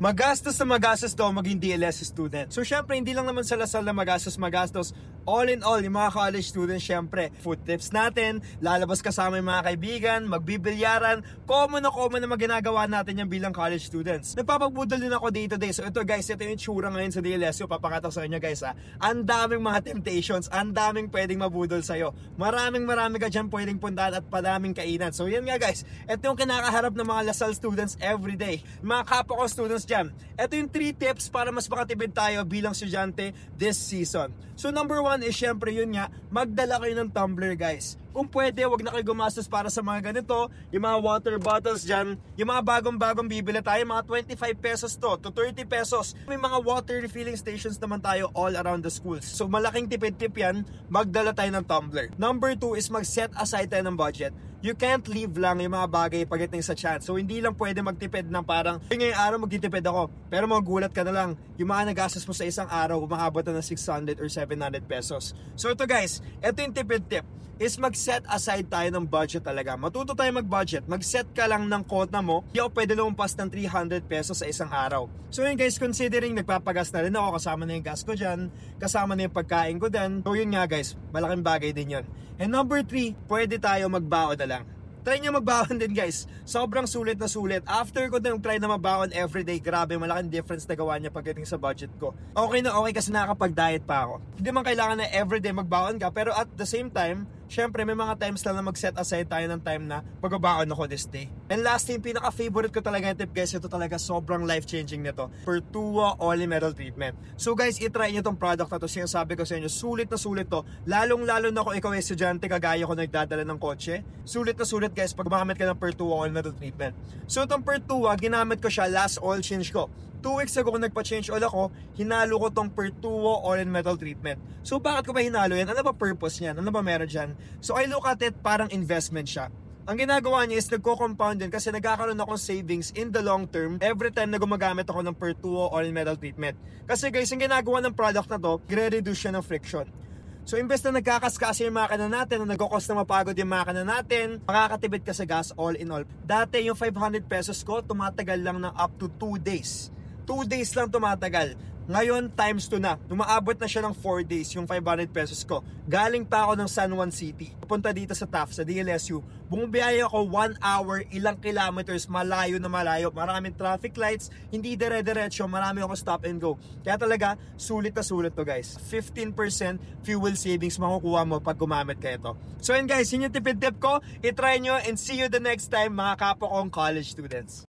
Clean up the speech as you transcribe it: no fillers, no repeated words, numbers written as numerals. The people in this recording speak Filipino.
Magastos na magastos daw maging DLS student. So syempre, hindi lang naman sa Lasal na magastos. All in all, yung mga college students, syempre, food trips natin, lalabas kasama yung mga kaibigan, magbibilyaran, common na mga ginagawa natin yan bilang college students. Nagpapagbudol din ako day to day. So ito guys, ito yung tsura ngayon sa DLSU. Papakita ko sa inyo guys ha. Ang daming mga temptations, ang daming pwedeng mabudol sa'yo. Marami ka dyan pwedeng puntahan at padaming kainan. So yan nga guys, ito yung kinakaharap ng mga Lasal students everyday. Mga kapwa ko students dyan. Ito yung 3 tips para mas makatipid tayo bilang estudyante this season. So number 1 is syempre yun nga, magdala kayo ng tumbler guys. Kung pwede, wag na kayo gumastos para sa mga ganito, yung mga water bottles dyan, yung mga bagong bibili tayo, mga 25 pesos to 30 pesos. May mga water refilling stations naman tayo all around the schools. So malaking tipid-tip yan, magdala tayo ng tumbler. Number 2 is mag-set aside tayo ng budget. You can't leave lang yung mga bagay pagdating sa chance. So hindi lang pwede magtipid ng parang, ngayong araw magtitipid ako, pero magugulat ka na lang, yung mga nagastos mo sa isang araw, umahabot na ng 600 or 700 pesos. So ito guys, ito yung tipid tip is mag-set aside tayo ng budget talaga. Matuto tayo mag-budget. Mag-set ka lang ng quota mo. Hindi ako pwede lumampas ng 300 pesos sa isang araw. So yun guys, considering nagpapagas na rin ako, kasama na yung gas ko dyan, kasama na yung pagkain ko dyan. So yun nga guys, malaking bagay din yun. And number 3, pwede tayo magbaon na lang. Try nyo magbaon din guys. Sobrang sulit na sulit. After ko na try na magbaon everyday, grabe, malaking difference na gawa niya pagdating sa budget ko. Okay na okay kasi nakakapag-diet pa ako. Hindi man kailangan na everyday magbaon ka, pero at the same time, syempre may mga times lang na mag-set aside tayo ng time na magbabaon ako this day. And last thing, pinaka-favorite ko talaga yung tip guys, ito talaga sobrang life-changing nito. Pertua Oli Metal Treatment. So guys, itry nyo tong product na to. Sinasabi ko sa inyo, sulit na sulit to. Lalong-lalo na kung ikaw ay estudyante, kagaya ko nagdadala ng kotse. Sulit na sulit guys pag gumamit ka ng Pertua Oli Metal Treatment. So itong Pertua, ginamit ko siya last oil change ko. 2 weeks ago kung nagpa-change oil ako, hinalo ko tong Pertuo Oil and Metal Treatment. So bakit ko ba hinalo yan? Ano ba purpose niyan? Ano ba meron dyan? So I look at it parang investment siya. Ang ginagawa niya is nagko-compound din kasi nagkakaroon akong savings in the long term every time na gumagamit ako ng Pertuo Oil and Metal Treatment. Kasi guys, yung ginagawa ng product na to, gre-reduce siya ng friction. So imbes na nagkakaskasa yung makina natin, na nagkakos na mapagod yung makina natin, makakatipid ka sa gas all in all. Dati yung 500 pesos ko, tumatagal lang ng up to 2 days. 2 days lang tumatagal. Ngayon, times 2 na. Tumaabot na siya ng 4 days yung 500 pesos ko. Galing pa ako ng San Juan City. Punta dito sa TAF, sa DLSU. Bumibiyaya ako 1 hour, ilang kilometers, malayo na malayo. Maraming traffic lights, hindi dire-diretso, marami ako stop and go. Kaya talaga, sulit na sulit to guys. 15% fuel savings makukuha mo pag gumamit ka ito. So yun guys, yun yung tipid tip ko. I-try nyo and see you the next time mga kapwa kong college students.